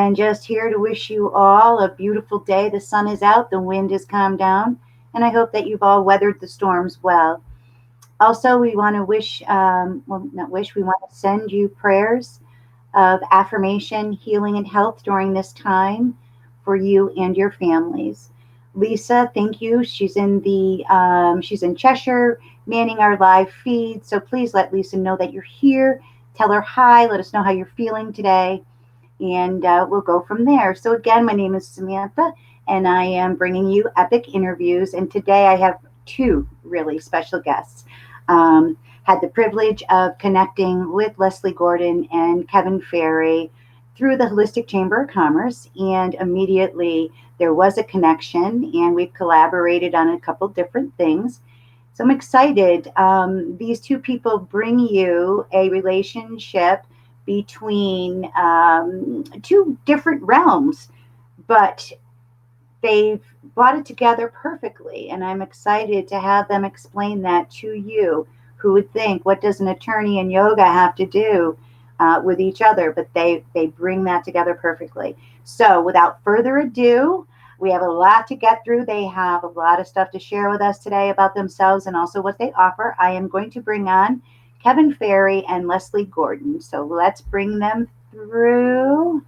and just here to wish you all a beautiful day. The sun is out, the wind has calmed down, and I hope that you've all weathered the storms well. Also, we want to wish, well, not wish, we want to send you prayers of affirmation, healing, and health during this time for you and your families. Lisa, thank you. She's in Cheshire, manning our live feed. So please let Lisa know that you're here. Tell her hi. Let us know how you're feeling today, and we'll go from there. So again, my name is Samantha, and I am bringing you epic interviews. And today I have two really special guests. Had the privilege of connecting with Leslie Gordon and Kevin Ferry through the Holistic Chamber of Commerce, and immediately there was a connection, and we've collaborated on a couple different things. So I'm excited. These two people bring you a relationship between two different realms, but they've brought it together perfectly. And I'm excited to have them explain that to you. Who would think, what does an attorney and yoga have to do with each other? But they bring that together perfectly. So without further ado, we have a lot to get through. They have a lot of stuff to share with us today about themselves and also what they offer. I am going to bring on Kevin Ferry and Leslie Gordon. So let's bring them through.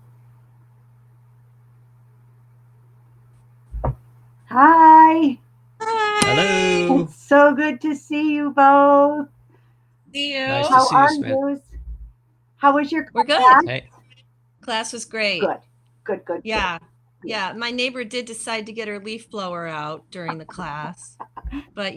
Hi. Hello. It's so good to see you both. See you. Nice to How see you, are Samantha. you? How was your We're class? good. Hey. Class was great. Good. Yeah. Yeah. My neighbor did decide to get her leaf blower out during the class. But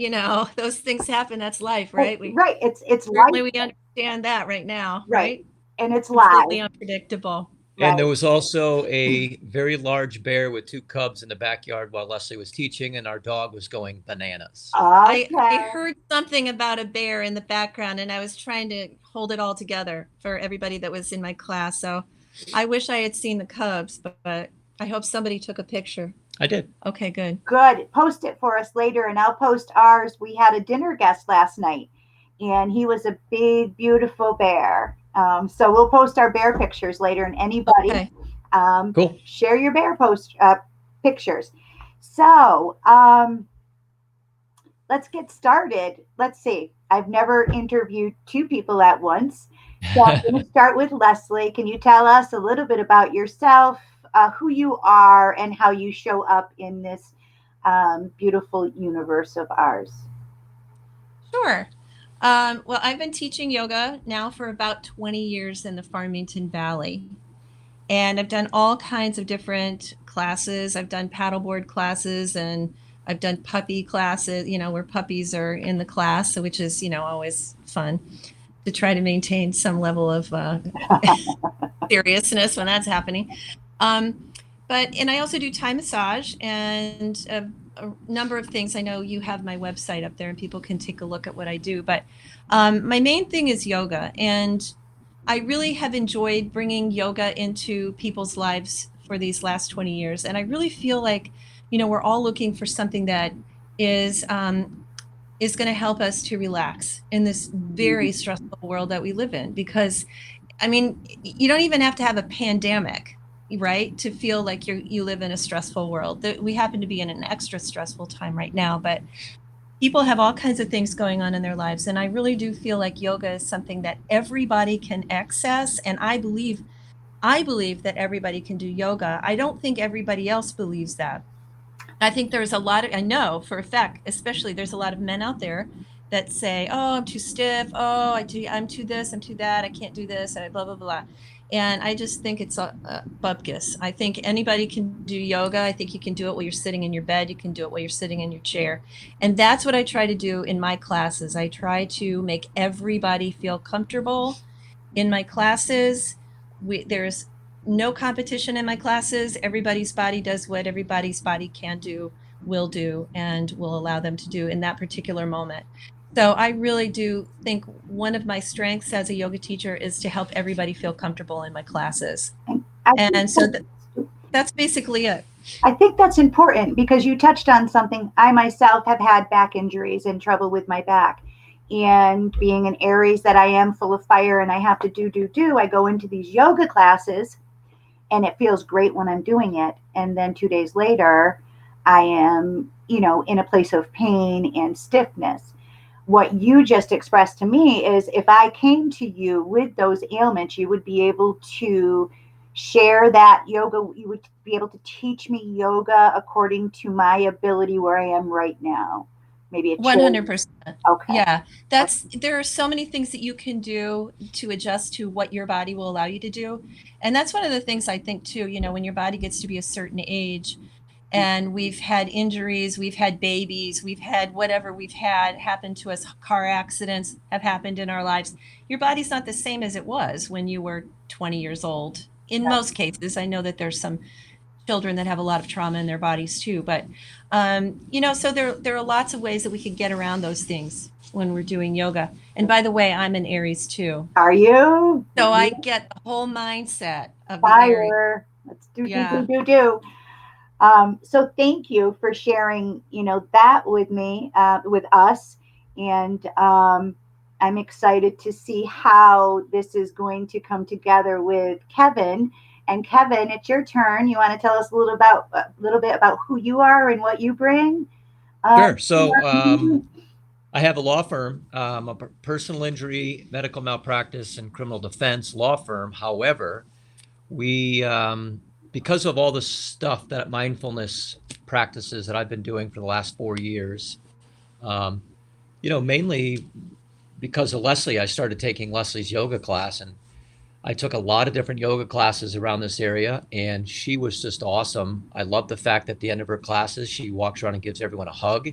those things happen. That's life, right? Right. It's Certainly life. we understand that right now, Right. right? And it's Completely live. unpredictable. And there Right. was also a very large bear with two cubs in the backyard while Leslie was teaching, and our dog was going bananas. I Okay. heard something about a bear in the background, and I was trying to hold it all together for everybody that was in my class. So I wish I had seen the cubs, but I hope somebody took a picture. I did. Okay, good. Good. Post it for us later, and I'll post ours. We had a dinner guest last night, and he was a big, beautiful bear. So we'll post our bear pictures later, and anybody Okay. Cool. share your bear post pictures. So let's get started. Let's see. I've never interviewed two people at once. So I'm going to start with Leslie. Can you tell us a little bit about yourself, who you are, and how you show up in this beautiful universe of ours? Sure. Well, I've been teaching yoga now for about 20 years in the Farmington Valley. And I've done all kinds of different classes. I've done paddleboard classes and I've done puppy classes, where puppies are in the class, so which is, always fun to try to maintain some level of seriousness when that's happening. Um, and I also do Thai massage and a number of things. I know you have my website up there and people can take a look at what I do. But my main thing is yoga. And I really have enjoyed bringing yoga into people's lives for these last 20 years. And I really feel like, we're all looking for something that is going to help us to relax in this very stressful world that we live in. Because, I mean, you don't even have to have a pandemic, right, to feel like you live in a stressful world. We happen to be in an extra stressful time right now, but people have all kinds of things going on in their lives. And I really do feel like yoga is something that everybody can access. And I believe that everybody can do yoga. I don't think everybody else believes that. I think there's a lot of, I know for a fact, especially there's a lot of men out there that say, oh, I'm too stiff. Oh, I'm too this, I'm too that. I can't do this. I blah, blah, blah. And I just think it's a bupkis. I think anybody can do yoga. I think you can do it while you're sitting in your bed. You can do it while you're sitting in your chair. And that's what I try to do in my classes. I try to make everybody feel comfortable in my classes. There's no competition in my classes. Everybody's body does what everybody's body can do, will do, and will allow them to do in that particular moment. So I really do think one of my strengths as a yoga teacher is to help everybody feel comfortable in my classes. I And so think that's basically it. I think that's important because you touched on something. I myself have had back injuries and trouble with my back. And being an Aries that I am, full of fire, and I have to do, I go into these yoga classes, and it feels great when I'm doing it. And then 2 days later, I am, in a place of pain and stiffness. What you just expressed to me is if I came to you with those ailments, you would be able to share that yoga. You would be able to teach me yoga according to my ability where I am right now. Maybe a change. 100%. Okay. Yeah, there are so many things that you can do to adjust to what your body will allow you to do. And that's one of the things I think too, when your body gets to be a certain age and we've had injuries, we've had babies, we've had whatever we've had happen to us, car accidents have happened in our lives. Your body's not the same as it was when you were 20 years old. In most cases, I know that there's some children that have a lot of trauma in their bodies too. But so there are lots of ways that we can get around those things when we're doing yoga. And by the way, I'm an Aries too. Are you? So I get the whole mindset of the Aries. Fire. Let's do, Yeah. do. So thank you for sharing, that with me, with us. And I'm excited to see how this is going to come together with Kevin. And Kevin, it's your turn. You want to tell us a little bit about who you are and what you bring? Sure. So I have a law firm, a personal injury, medical malpractice, and criminal defense law firm. However, we, because of all the stuff that mindfulness practices that I've been doing for the last 4 years, mainly because of Leslie, I started taking Leslie's yoga class, and I took a lot of different yoga classes around this area, and she was just awesome. I love the fact that at the end of her classes, she walks around and gives everyone a hug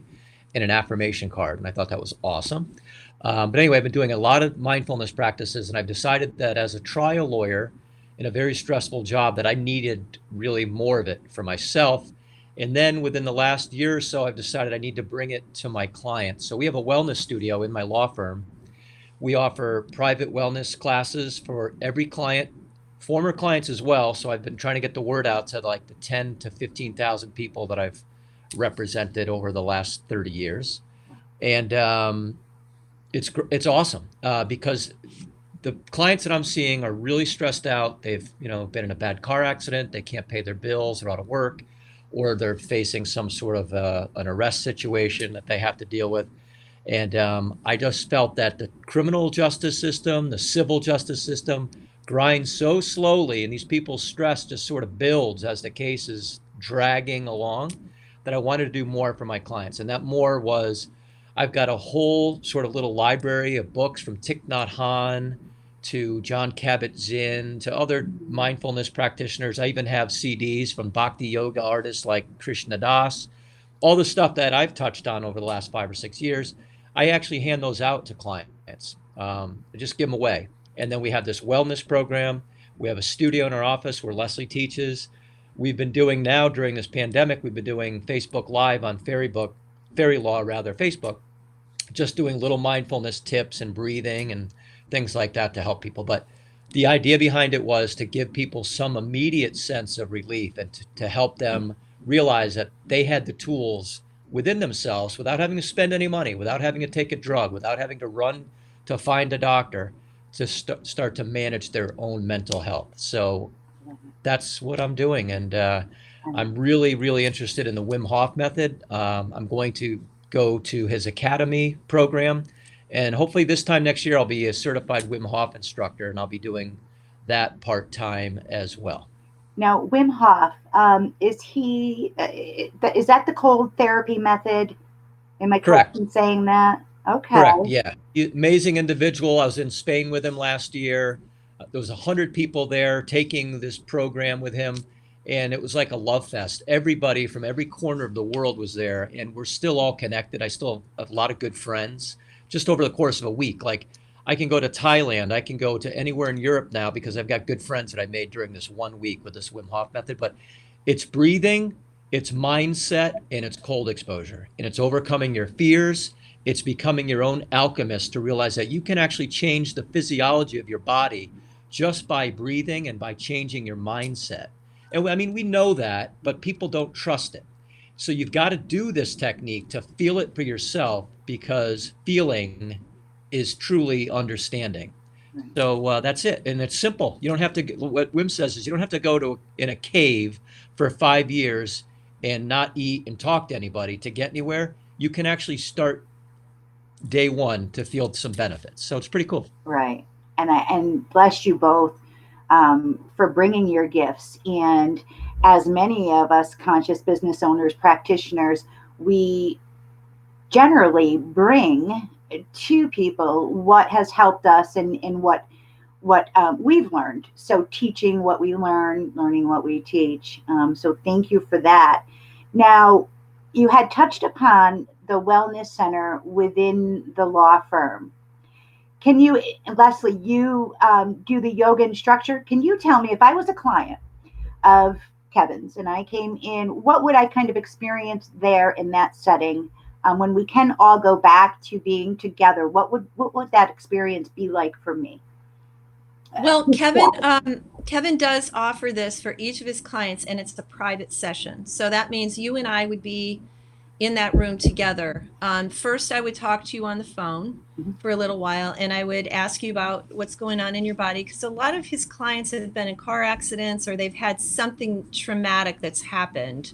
and an affirmation card, and I thought that was awesome. But anyway, I've been doing a lot of mindfulness practices, and I've decided that as a trial lawyer in a very stressful job that I needed really more of it for myself. And then within the last year or so, I've decided I need to bring it to my clients. So we have a wellness studio in my law firm. We offer private wellness classes for every client, former clients as well. So I've been trying to get the word out to like the 10 to 15,000 people that I've represented over the last 30 years. And it's awesome because the clients that I'm seeing are really stressed out. They've been in a bad car accident. They can't pay their bills. They're out of work, or they're facing some sort of an arrest situation that they have to deal with. And I just felt that the criminal justice system, the civil justice system grinds so slowly, and these people's stress just sort of builds as the case is dragging along, that I wanted to do more for my clients. And that more was, I've got a whole sort of little library of books from Thich Nhat Hanh to John Kabat-Zinn to other mindfulness practitioners. I even have CDs from Bhakti yoga artists like Krishna Das, all the stuff that I've touched on over the last 5 or 6 years. I actually hand those out to clients. I just give them away. And then we have this wellness program. We have a studio in our office where Leslie teaches. We've been doing now during this pandemic, we've been doing Facebook Live on Ferry Law, Facebook, just doing little mindfulness tips and breathing and things like that to help people. But the idea behind it was to give people some immediate sense of relief and to help them realize that they had the tools within themselves without having to spend any money, without having to take a drug, without having to run to find a doctor, to start to manage their own mental health. So that's what I'm doing. And I'm really, really interested in the Wim Hof method. I'm going to go to his academy program. And hopefully this time next year, I'll be a certified Wim Hof instructor, and I'll be doing that part-time as well. Now, Wim Hof, is that the cold therapy method? Am I correct in saying that? Okay. Correct. Yeah. Amazing individual. I was in Spain with him last year. There was 100 people there taking this program with him, and it was like a love fest. Everybody from every corner of the world was there, and we're still all connected. I still have a lot of good friends just over the course of a week. Like, I can go to Thailand. I can go to anywhere in Europe now because I've got good friends that I made during this 1 week with this Wim Hof method. But it's breathing, it's mindset, and it's cold exposure. And it's overcoming your fears. It's becoming your own alchemist to realize that you can actually change the physiology of your body just by breathing and by changing your mindset. And I mean, we know that, but people don't trust it. So you've got to do this technique to feel it for yourself, because feeling is truly understanding. So that's it, and it's simple. You don't have to. What Wim says is you don't have to go to in a cave for 5 years and not eat and talk to anybody to get anywhere. You can actually start day one to feel some benefits. So it's pretty cool. Right. And bless you both for bringing your gifts. And as many of us conscious business owners, practitioners, we generally bring to people what has helped us and what we've learned. So teaching what we learn, learning what we teach. So thank you for that. Now, you had touched upon the wellness center within the law firm. Can you, Leslie, you do the yoga instructor? Can you tell me if I was a client of Kevin's and I came in, what would I kind of experience there in that setting? When we can all go back to being together, what would that experience be like for me? Well, Kevin does offer this for each of his clients, and it's a private session. So that means you and I would be in that room together. First, I would talk to you on the phone for a little while, and I would ask you about what's going on in your body, because a lot of his clients have been in car accidents or they've had something traumatic that's happened,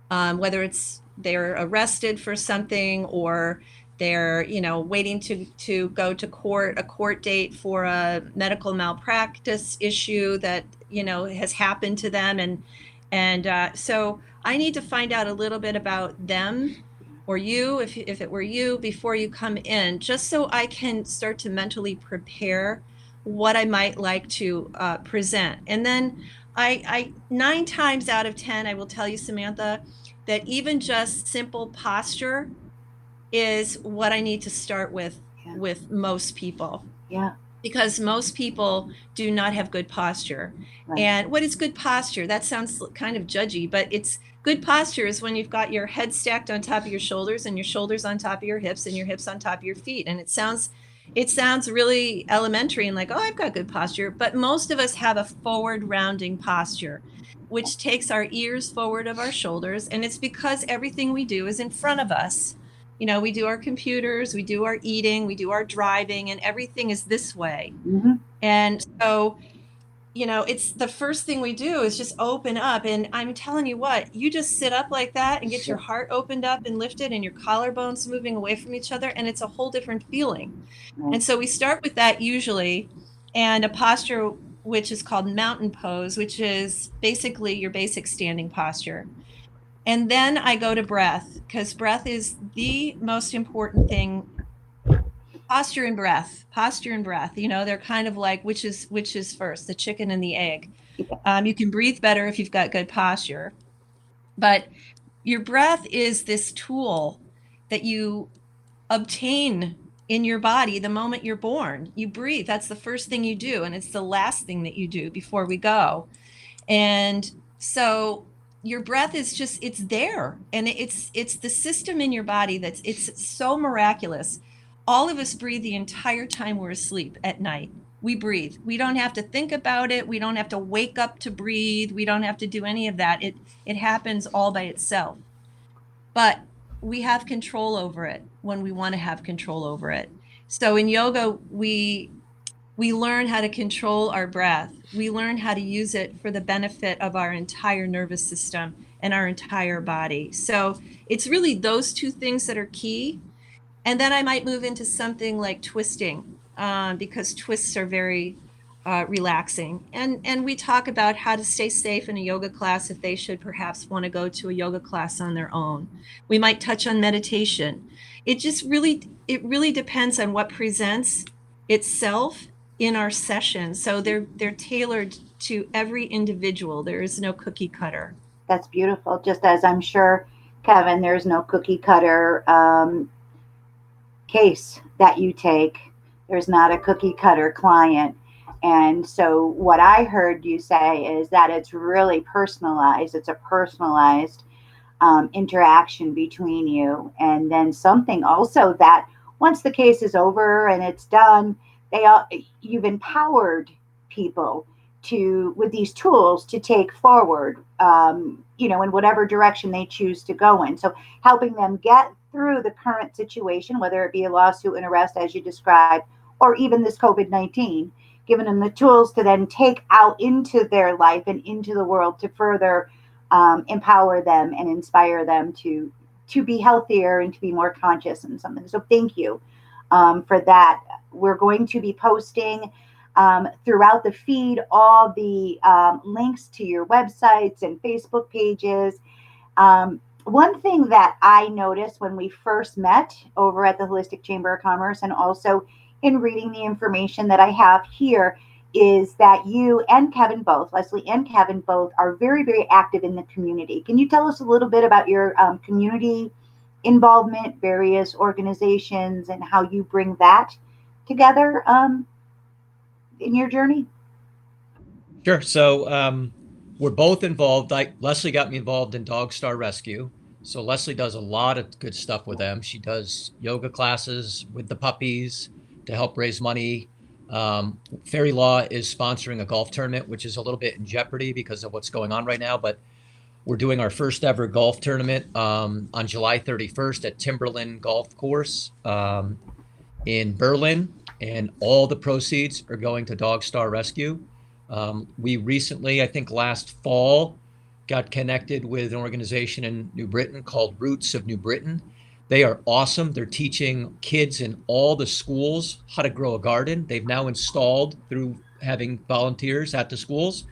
whether it's they're arrested for something or they're waiting to go to court, a court date for a medical malpractice issue that has happened to them, and so I need to find out a little bit about them or you, if it were you, before you come in, just so I can start to mentally prepare what I might like to present. And then I 9 times out of 10, I will tell you, Samantha, that even just simple posture is what I need to start with Yeah. with most people. Yeah. Because most people do not have good posture. Right. And what is good posture? That sounds kind of judgy, but it's good posture is when you've got your head stacked on top of your shoulders and your shoulders on top of your hips and your hips on top of your feet. And it sounds really elementary and like, oh, I've got good posture. But most of us have a forward rounding posture, which takes our ears forward of our shoulders. And it's because everything we do is in front of us. We do our computers, we do our eating, we do our driving, and everything is this way. Mm-hmm. And so, it's the first thing we do is just open up. And I'm telling you what, you just sit up like that and get your heart opened up and lifted and your collarbones moving away from each other. And it's a whole different feeling. Right. And so we start with that usually, and a posture which is called mountain pose, which is basically your basic standing posture. And then I go to breath, because breath is the most important thing. Posture and breath, they're kind of like which is first, the chicken and the egg. You can breathe better if you've got good posture, but your breath is this tool that you obtain in your body the moment you're born. You breathe. That's the first thing you do, and it's the last thing that you do before we go. And so your breath is just, it's there, and it's the system in your body it's so miraculous. All of us breathe the entire time we're asleep at night. We breathe. We don't have to think about it. We don't have to wake up to breathe. We don't have to do any of that. It happens all by itself. But we have control over it when we want to have control over it. So in yoga, we learn how to control our breath. We learn how to use it for the benefit of our entire nervous system and our entire body. So it's really those two things that are key. And then I might move into something like twisting, because twists are very relaxing. And we talk about how to stay safe in a yoga class if they should perhaps want to go to a yoga class on their own. We might touch on meditation. It really depends on what presents itself in our session. So they're tailored to every individual. There is no cookie cutter. That's beautiful. Just as I'm sure, Kevin, there's no cookie cutter case that you take. There's not a cookie cutter client. And so what I heard you say is that it's really personalized. It's a personalized interaction between you. And then something also that once the case is over and it's done, you've empowered people to with these tools to take forward, in whatever direction they choose to go in. So helping them get through the current situation, whether it be a lawsuit, an arrest, as you described, or even this COVID-19, giving them the tools to then take out into their life and into the world to further empower them and inspire them to be healthier and to be more conscious and something. So thank you for that. We're going to be posting throughout the feed all the links to your websites and Facebook pages. One thing that I noticed when we first met over at the Holistic Chamber of Commerce, and also in reading the information that I have here, is that you and Kevin both, Leslie and Kevin both, are very, very active in the community. Can you tell us a little bit about your community involvement, various organizations, and how you bring that together in your journey? Sure. So we're both involved. Like Leslie got me involved in Dog Star Rescue. So Leslie does a lot of good stuff with them. She does yoga classes with the puppies to help raise money. Ferry Law is sponsoring a golf tournament, which is a little bit in jeopardy because of what's going on right now. But we're doing our first ever golf tournament on July 31st at Timberland Golf Course in Berlin, and all the proceeds are going to Dog Star Rescue. We recently, I think last fall, got connected with an organization in New Britain called Roots of New Britain. They are awesome. They're teaching kids in all the schools how to grow a garden. They've now installed, through having volunteers at the schools,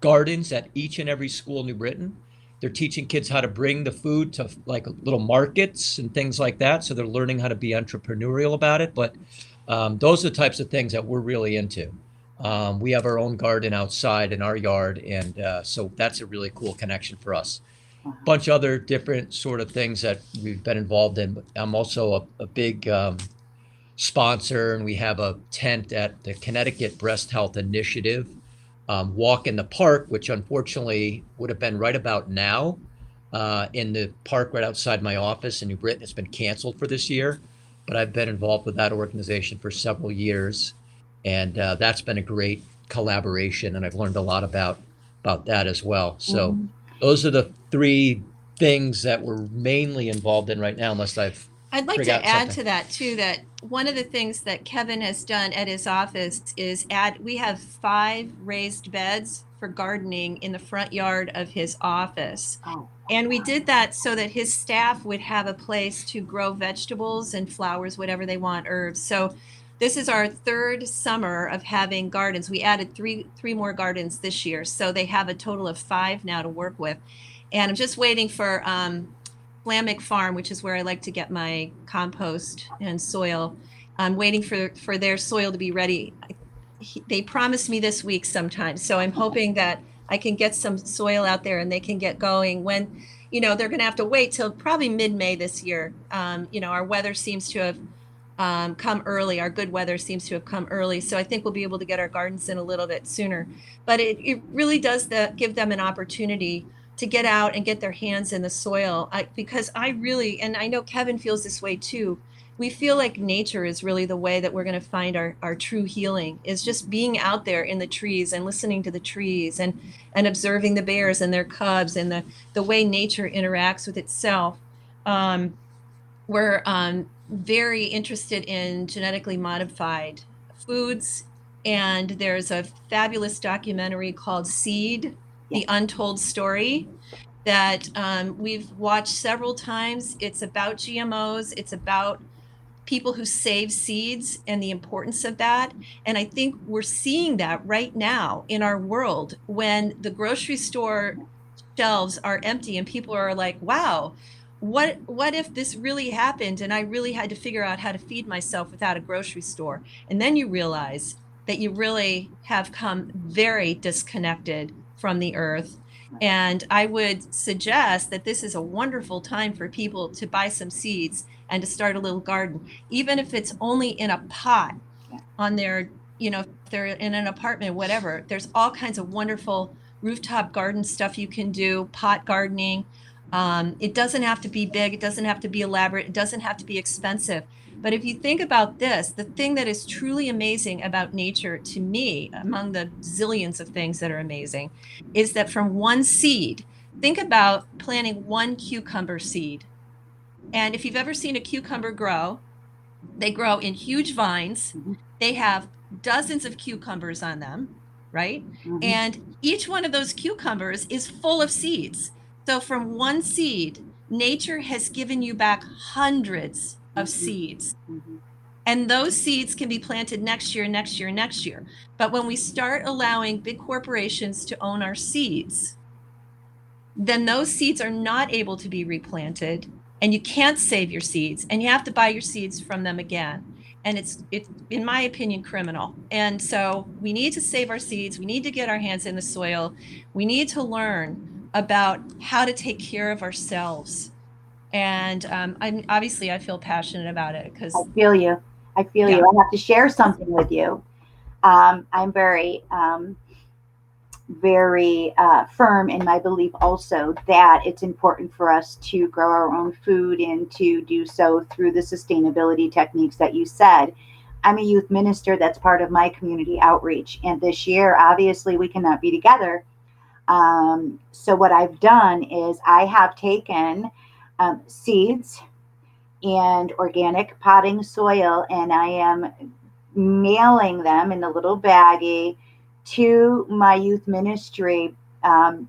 gardens at each and every school in New Britain. They're teaching kids how to bring the food to like little markets and things like that. So they're learning how to be entrepreneurial about it. But those are the types of things that we're really into. We have our own garden outside in our yard. And so that's a really cool connection for us. A bunch of other different sort of things that we've been involved in. But I'm also a big sponsor, and we have a tent at the Connecticut Breast Health Initiative walk in the park, which unfortunately would have been right about now in the park right outside my office in New Britain. It's been canceled for this year, but I've been involved with that organization for several years, and that's been a great collaboration, and I've learned a lot about that as well. So those are the three things that we're mainly involved in right now, unless I'd like to add to that too, that one of the things that Kevin has done at his office is we have 5 raised beds for gardening in the front yard of his office. And we did that so that his staff would have a place to grow vegetables and flowers, whatever they want, herbs. So this is our 3rd summer of having gardens. We added three more gardens this year. So they have a total of 5 now to work with. And I'm just waiting for Flamic Farm, which is where I like to get my compost and soil. I'm waiting for their soil to be ready. They promised me this week sometime. So I'm hoping that I can get some soil out there and they can get going when, they're going to have to wait till probably mid-May this year. Our weather seems to have come early. Our good weather seems to have come early. So I think we'll be able to get our gardens in a little bit sooner. But it really does give them an opportunity to get out and get their hands in the soil. Because I really, and I know Kevin feels this way too, we feel like nature is really the way that we're going to find our true healing, is just being out there in the trees and listening to the trees and observing the bears and their cubs and the way nature interacts with itself. We're very interested in genetically modified foods. And there's a fabulous documentary called Seed, The Untold Story, that we've watched several times. It's about GMOs. It's about people who save seeds and the importance of that. And I think we're seeing that right now in our world when the grocery store shelves are empty and people are like, wow, what if this really happened and I really had to figure out how to feed myself without a grocery store? And then you realize that you really have come very disconnected from the earth. And I would suggest that this is a wonderful time for people to buy some seeds and to start a little garden, even if it's only in a pot on their, if they're in an apartment, whatever. There's all kinds of wonderful rooftop garden stuff you can do, pot gardening. It doesn't have to be big. It doesn't have to be elaborate. It doesn't have to be expensive. But if you think about this, the thing that is truly amazing about nature to me, among the zillions of things that are amazing, is that from one seed, think about planting one cucumber seed. And if you've ever seen a cucumber grow, They grow in huge vines. Mhm. They have dozens of cucumbers on them, right? Mhm. And each one of those cucumbers is full of seeds. So from one seed, nature has given you back hundreds of seeds. Mhm. And those seeds can be planted next year, next year, next year. But when we start allowing big corporations to own our seeds, then those seeds are not able to be replanted, and you can't save your seeds, and you have to buy your seeds from them again. And it's in my opinion criminal. And so we need to save our seeds. We need to get our hands in the soil. We need to learn about how to take care of ourselves. And I feel passionate about it I because feel you. I feel yeah. you. I have to share something with you. I'm very firm in my belief also that it's important for us to grow our own food and to do so through the sustainability techniques that you said. I'm a youth minister that's part of my community outreach. And this year, obviously, we cannot be together. So, what I've done is I have taken seeds and organic potting soil, and I am mailing them in a little baggie to my youth ministry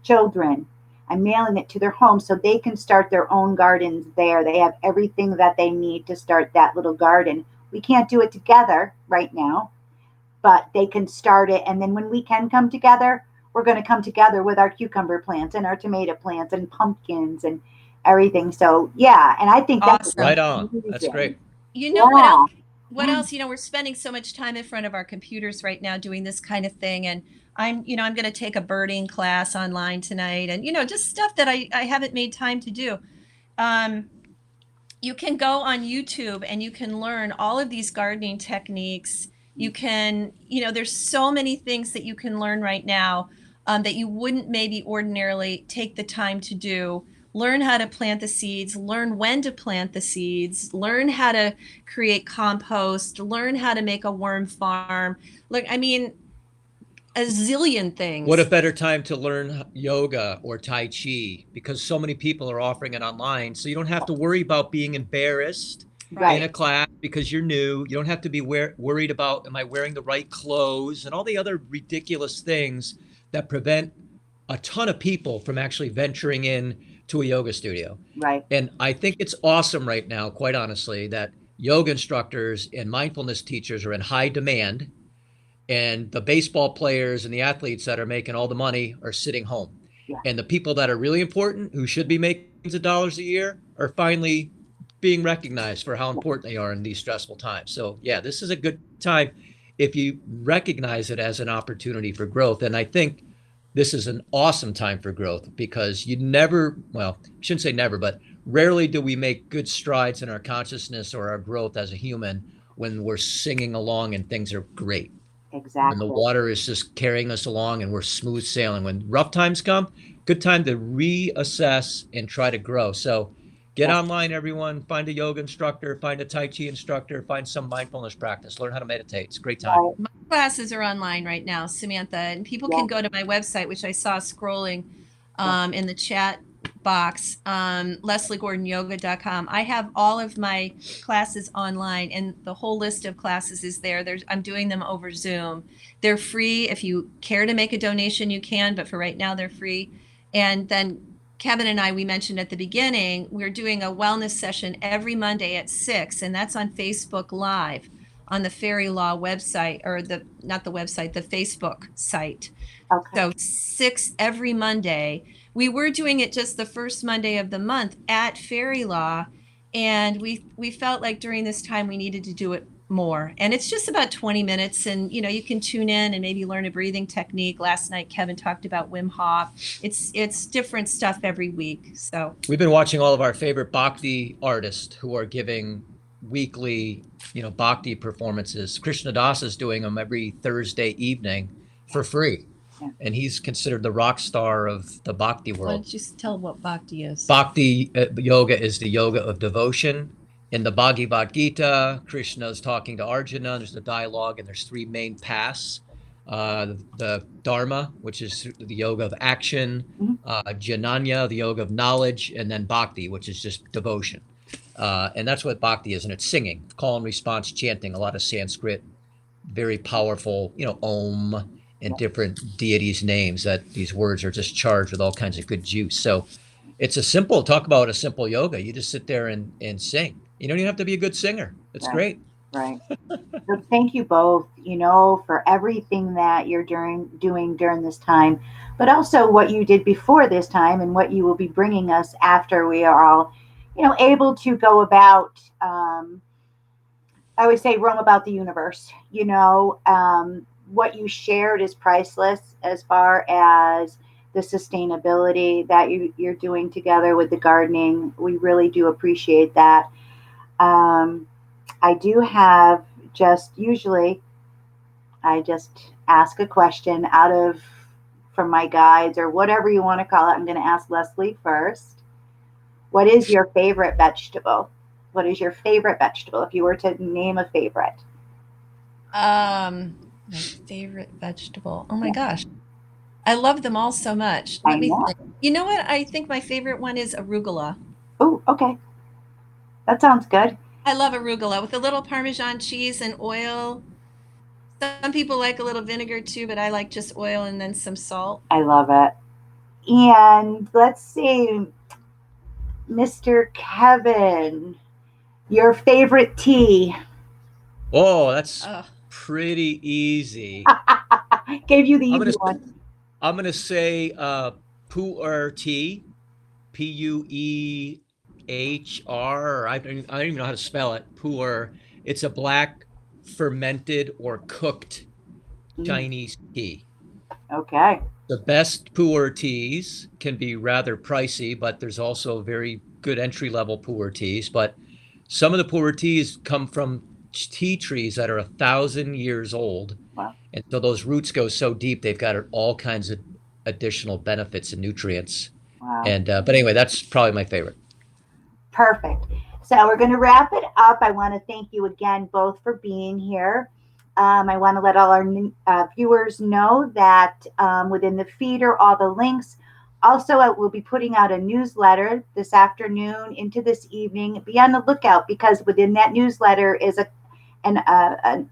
children. I'm mailing it to their home so they can start their own gardens there. They have everything that they need to start that little garden. We can't do it together right now, but they can start it. And then when we can come together, we're going to come together with our cucumber plants and our tomato plants and pumpkins and everything. So, yeah. And I think that's Right Awesome. on. That's amazing. great. You know what else? Yeah. What else? We're spending so much time in front of our computers right now doing this kind of thing. And I'm going to take a birding class online tonight and, just stuff that I haven't made time to do. Um, you can go on YouTube and you can learn all of these gardening techniques. You can, there's so many things that you can learn right now that you wouldn't maybe ordinarily take the time to do. Learn how to plant the seeds, learn when to plant the seeds, learn how to create compost, learn how to make a worm farm. Look, I mean, a zillion What a things. better time to learn yoga or Tai Chi because so many people are offering it online. So you don't have to worry about being embarrassed in Right. a class because you're new. You don't have to be worried about, am I wearing the right clothes and all the other ridiculous things that prevent a ton of people from actually venturing in to a yoga studio. Right. And I think it's awesome right now, quite honestly, that yoga instructors and mindfulness teachers are in high demand and the baseball players and the athletes that are making all the money are sitting home. Yeah. And the people that are really important, who should be making millions of dollars a year, are finally being recognized for how important they are in these stressful times. So, yeah, this is a good time if you recognize it as an opportunity for growth. And I think this is an awesome time for growth because you never, well, I shouldn't say never, but rarely do we make good strides in our consciousness or our growth as a human when we're singing along and things are great, when the Exactly. water is just carrying us along and we're smooth sailing. When rough times come, good time to reassess and try to grow. So get Yes. online, everyone. Find a yoga instructor, find a Tai Chi instructor, find some mindfulness practice, learn how to meditate. It's a great time. Right. My classes are online right now, Samantha, and people Yeah. can go to my website, which I saw scrolling Yeah. in the chat box, lesliegordonyoga.com. I have all of my classes online, and the whole list of classes is there. I'm doing them over Zoom. They're free. If you care to make a donation, you can, but for right now, they're free. And then Kevin and I, we mentioned at the beginning, we're doing a wellness session every Monday at 6, and that's on Facebook Live on the Ferry Law website, or not the website, the Facebook site. Okay. So 6 every Monday. We were doing it just the first Monday of the month at Ferry Law, and we felt like during this time we needed to do it more. And it's just about 20 minutes, and you can tune in and maybe learn a breathing technique. Last night Kevin talked about Wim Hof. It's different stuff every week. So We've been watching all of our favorite Bhakti artists who are giving weekly, Bhakti performances. Krishna Das is doing them every Thursday evening for free. Yeah. And he's considered the rock star of the Bhakti why world. don't you tell what Bhakti is? Bhakti yoga is the yoga of devotion. In the Bhagavad Gita, Krishna is talking to Arjuna. There's the dialogue, and there's 3 main paths. The Dharma, which is the yoga of action, Mhm. Jnana, the yoga of knowledge, and then Bhakti, which is just devotion. And that's what bhakti is, and it's singing, call and response, chanting, a lot of Sanskrit, very powerful, Om and different deities' names. That these words are just charged with all kinds of good juice. So it's talk about a simple yoga. You just sit there and sing. You don't even have to be a good singer. It's Right. great. Right. So thank you both, for everything that you're doing during this time, but also what you did before this time and what you will be bringing us after we are all, able to go about. I always say roam about the universe. What you shared is priceless as far as the sustainability that you're doing together with the gardening. We really do appreciate that. Um, I do have just usually I just ask a question out of from my guides or whatever you want to call it. I'm going to ask Leslie first. What is your favorite vegetable? What is your favorite vegetable if you were to name a favorite? My favorite vegetable. Oh my Yeah, gosh. I love them all so much. I Let me know. think. You know what? I think my favorite one is arugula. Oh, okay. That sounds good. I love arugula with a little Parmesan cheese and oil. Some people like a little vinegar too, but I like just oil and then some salt. I love it. And let's see, Mr. Kevin, your favorite tea. Oh, that's Oh, pretty easy. Gave you the I'm easy gonna one. I'm gonna say pu'er tea, Puehr. I don't even know how to spell it. Pu'er. It's a black fermented or cooked Mm, Chinese tea. okay. The best pu'er teas can be rather pricey, but there's also very good entry level pu'er teas. But some of the pu'er teas come from tea trees that are 1,000 years old. Well, And so those roots go so deep, they've got all kinds of additional benefits and nutrients. wow. And but anyway, that's probably my favorite. Perfect. So we're going to wrap it up. I want to thank you again both for being here. I want to let all our viewers know that within the feed are all the links. Also, I will be putting out a newsletter this afternoon into this evening. Be on the lookout because within that newsletter is a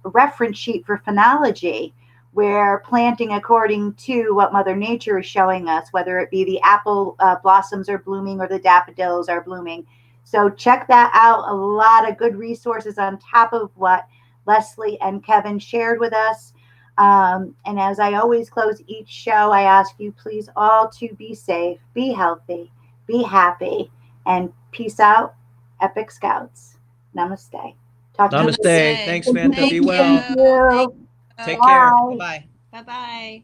reference sheet for phenology where planting according to what Mother Nature is showing us, whether it be the apple blossoms are blooming or the daffodils are blooming. So check that out. A lot of good resources on top of what Leslie and Kevin shared with us. And as I always close each show, I ask you please all to be safe, be healthy, be happy, and peace out, Epic Scouts. Namaste. Talk to you later. Namaste. namaste. Thanks, Thank you, Samantha. thank Be you, Thank thank well. you. you. Take care. Bye Bye. bye. Bye bye.